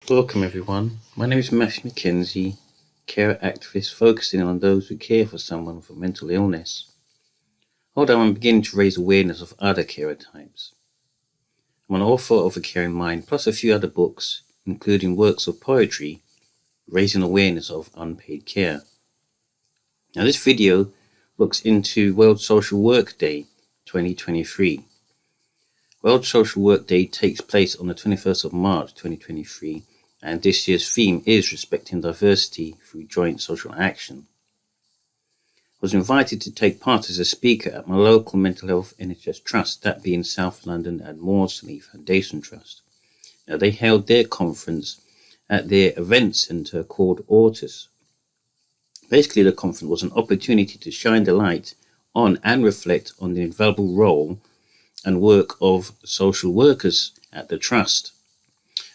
Welcome everyone, my name is Matthew McKenzie, care activist focusing on those who care for someone with a mental illness. Although I'm beginning to raise awareness of other carer types. I'm an author of A Caring Mind, plus a few other books, including works of poetry, raising awareness of unpaid care. Now this video looks into World Social Work Day 2023. World Social Work Day takes place on the 21st of March 2023, and this year's theme is Respecting Diversity through Joint Social Action. I was invited to take part as a speaker at my local mental health NHS trust, that being South London and Maudsley Foundation Trust. Now they held their conference at their event centre called Ortus. Basically the conference was an opportunity to shine the light on and reflect on the invaluable role and work of social workers at the trust,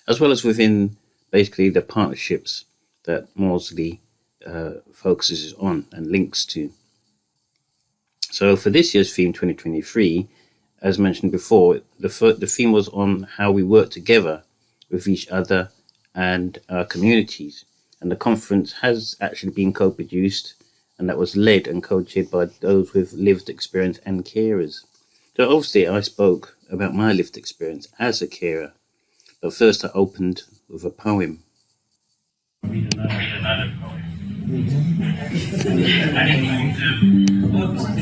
as well as within basically the partnerships that Maudsley focuses on and links to. So for this year's theme 2023, as mentioned before, the theme was on how we work together with each other and our communities. And the conference has actually been co-produced, and that was led and co-chaired by those with lived experience and carers. So obviously I spoke about my lived experience as a carer, but first I opened with a poem. Read another poem.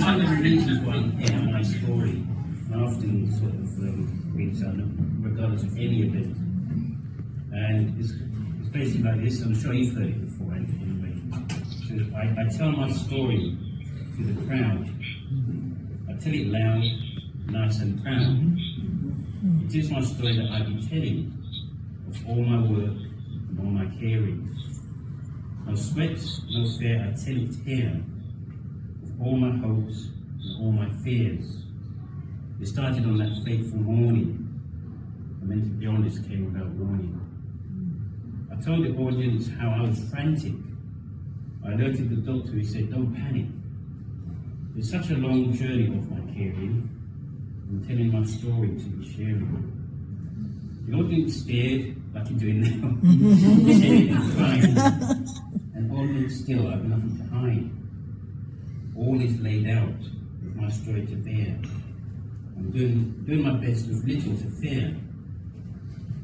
I never read this one in my story. I often sort of read something regardless of any of it. And it's basically like this. I'm sure you've heard it before anyway. So I tell my story to the crowd. I tell it loud, nice and proud. It is my story that I be telling of all my work and all my caring. No sweat, no fear, I tell it here, of all my hopes and all my fears. It started on that fateful morning. I meant to be honest, came without warning. I told the audience how I was frantic. I alerted the doctor, he said, don't panic. It's such a long journey of my caring. I'm telling my story to be sharing. The audience stared like you're doing now, stared and crying. And all looked still, I've nothing to hide. All is laid out with my story to bear. I'm doing my best with little to fear.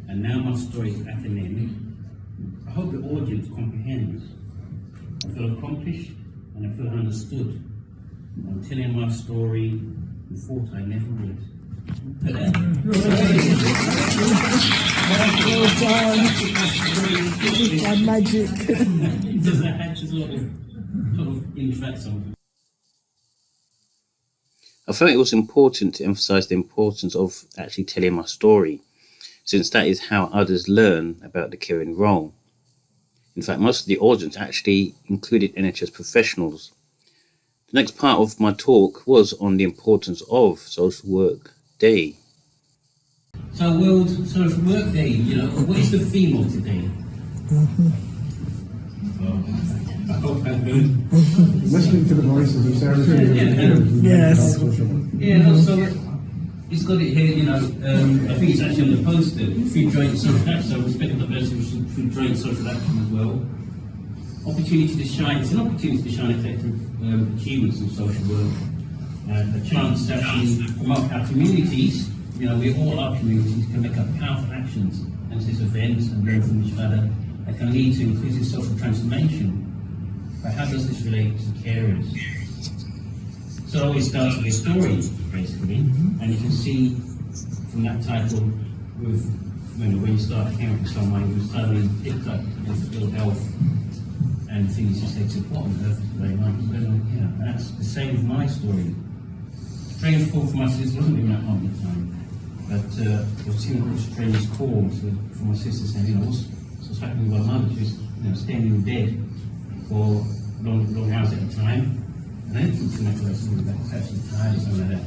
And now my story is at an end. I hope the audience comprehends. I feel accomplished and I feel understood. I'm telling my story and thought I never would. Well done. Magic. Does that have to sort of interact something? I felt it was important to emphasize the importance of actually telling my story, since that is how others learn about the caring role. In fact, most of the audience actually included NHS professionals. The next part of my talk was on the importance of Social Work Day. So World Social Work Day, what is the theme of today? I hope I've been listening to the voices of Sarah. Yes. So it's got it here, I think it's actually on the poster, through joint social action, so respect diversity through joint social action as well. It's an opportunity to shine effective achievements in social work, and a chance to actually promote our communities. We all our communities can make up powerful actions and these events and learn from each other that can lead to inclusive social transformation. But how does this relate to carers? So it starts with a story, basically, and you can see from that title with when you start caring for someone who's suddenly picked up with ill health and things just take support on earth very much. That's the same with my story. Strange call for my sister, wasn't even that hard at the time. But I was seeing a strange call from my sister saying, what's happening with my mother? She was staying in bed for long hours at a time. And I didn't think too much of that, perhaps she's tired or something like that.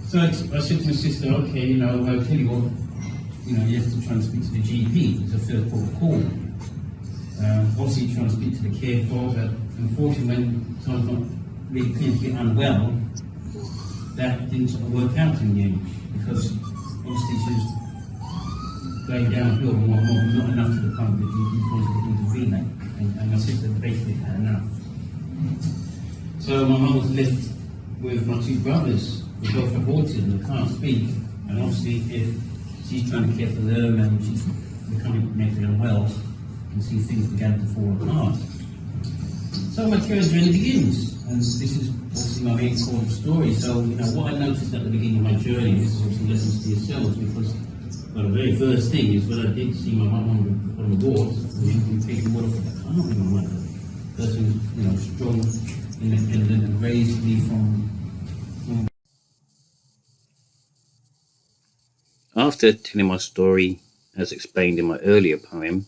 So I said to my sister, okay, I'll tell you what, you have to try and speak to the GP. It's a third port of call. Obviously trying to speak to the care for, but unfortunately when someone's not really clinically unwell, that didn't sort of work out in the end, because obviously she was going downhill, not enough So my mum was left with my two brothers who both have autism and can't speak. And obviously if she's trying to care for them and she's becoming mentally unwell, you can see things began to fall apart. So my care journey begins, and this is obviously my main core story. So, what I noticed at the beginning of my journey, this is obviously lessons to yourselves, because the very first thing is when I did see my mum on the wards, we taking water for the can't be my mother. Person, strong, independent, and raised me from. After telling my story, as explained in my earlier poem,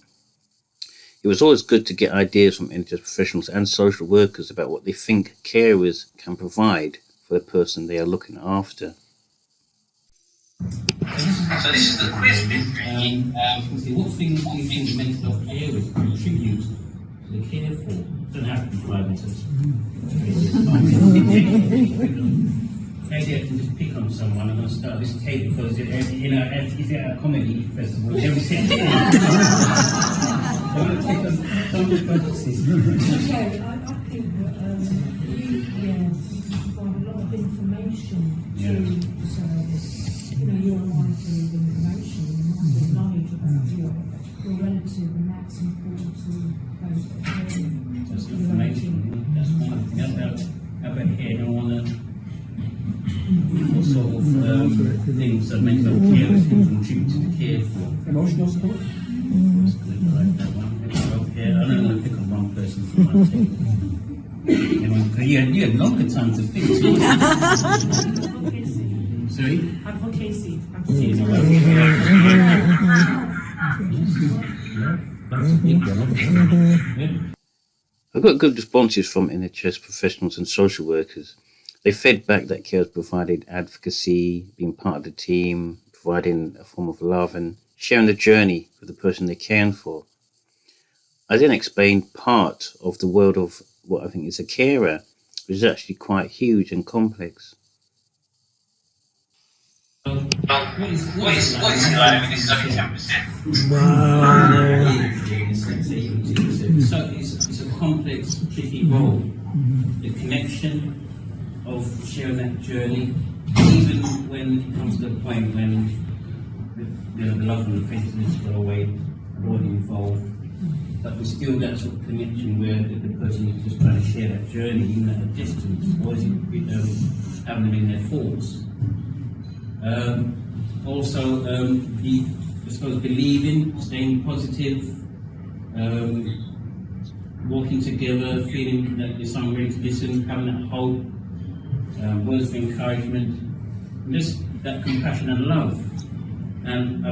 it was always good to get ideas from NHS professionals and social workers about what they think carers can provide for the person they are looking after. So this is the quiz bit. What things do you think mental health carers contribute to the care for? It doesn't have to be 5 minutes. Maybe I can just pick on someone. I'm going to start this tape because, if it's at a comedy festival, every second. I'm going to take on some of the questions. Okay, I think that you provide a lot of information to the service. You're a mighty of information, a mighty of knowledge about your relative, and that's important to those that are caring. Just information, that's one thing. How about here? I want to. What sort of things that mental health carers can contribute to the care for? Emotional support? That's good, I like that one. I don't want to pick on one person for one thing. You had longer time to think. Sorry? Advocacy. I got good responses from NHS professionals and social workers. They fed back that carers provided advocacy, being part of the team, providing a form of love and sharing the journey with the person they're caring for. I then explained part of the world of what I think is a carer, which is actually quite huge and complex. What is it like? This is only 10%. So it's a complex, tricky role. The connection of sharing that journey, even when it comes to the point when the loved one, the patient needs to go away, already involved, but there's still that sort of connection where the person is just trying to share that journey, even at a distance, or is it having them in their thoughts? Also, I suppose believing, staying positive, walking together, feeling that there's someone ready to listen, having that hope, words of encouragement, and just that compassion and love. And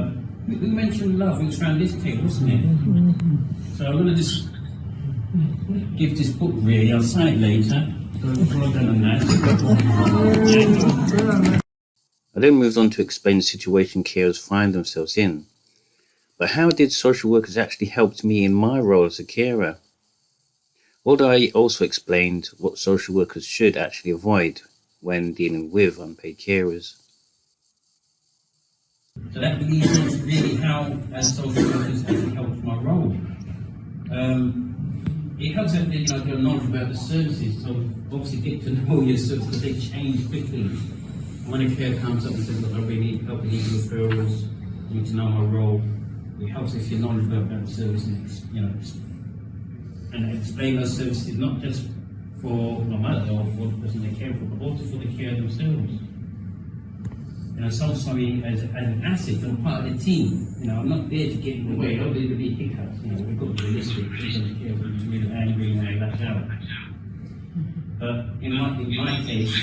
we mentioned love, it was around this table, wasn't it? So I'm going to just give this book really, I'll sign it later. Well done on that. I then moved on to explain the situation carers find themselves in. But how did social workers actually help me in my role as a carer? Although I also explained what social workers should actually avoid when dealing with unpaid carers. So that leads on to really how, as social workers, actually helps my role. It helps that they get knowledge about the services, so obviously get to know your services because they change quickly. When a care comes up and says, look, I really need help with these referrals, I need to know my role, it helps if you're knowledgeable about the services, and explain those services not just for my mother or for the person they care for, but also for the care themselves. Sometimes as an asset, I'm part of the team. I'm not there to get in the way. I don't need to be hiccups. We've got to be realistic. We're going to care for them to really angry and they lash out. But in my case,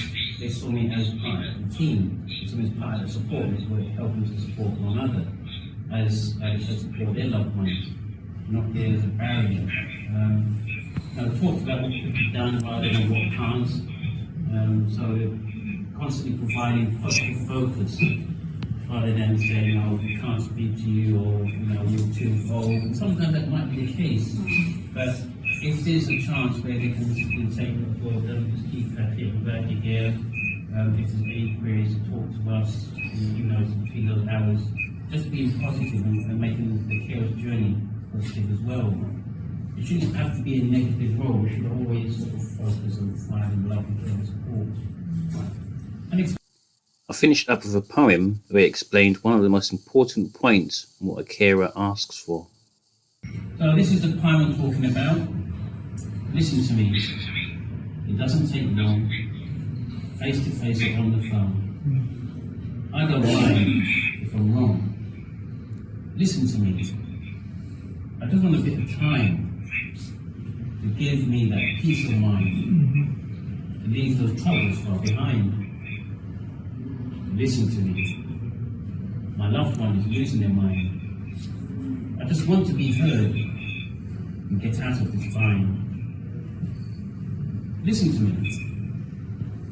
they saw me as part of the team. They saw me as part of the support. We're helping to support one another as support their loved ones, not there as a barrier. I talked about what could be done rather than what can't. So constantly providing positive focus rather than saying, we can't speak to you, or you're too involved. And sometimes that might be the case. But if there's a chance where they can say, well, just keep at it, we're glad you're here. If there's any queries, talk to us, between those hours. Just being positive and making the carer's journey positive as well. It shouldn't have to be a negative role. We should always sort of focus on finding love and care and support. And I finished up with a poem where it explained one of the most important points in what a carer asks for. so this is the poem I'm talking about. Listen to me. It doesn't take long. Face to face or on the phone. I don't mind if I'm wrong. Listen to me. I just want a bit of time to give me that peace of mind, to leave those troubles far behind. Listen to me. My loved one is losing their mind. I just want to be heard and get out of this bind. Listen to me.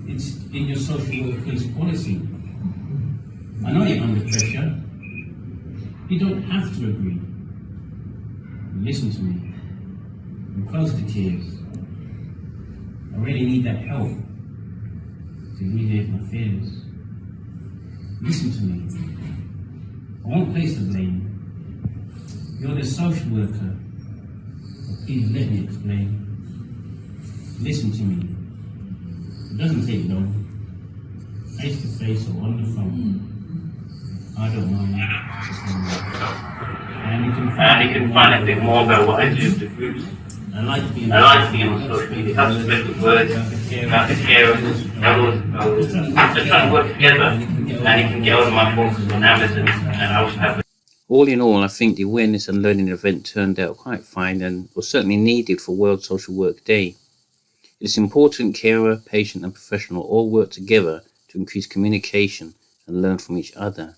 It's in your social workplace policy. I know you're under pressure. You don't have to agree. Listen to me. I'm close to tears. I really need that help to alleviate my fears. Listen to me. I won't place the blame. You're the social worker. But please let me explain. Listen to me. It doesn't take long. Face to face or on the phone. I don't mind. And you can find a bit more about what I do to groups. I like being on social media. How to spread the word about the carers. They're trying to work together, and you can get all of my books on Amazon, and I also have. All in all, I think the awareness and learning event turned out quite fine and was certainly needed for World Social Work Day. It's important carer, patient and professional all work together to increase communication and learn from each other.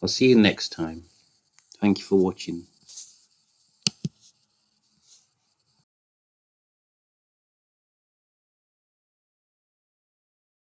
I'll see you next time. Thank you for watching.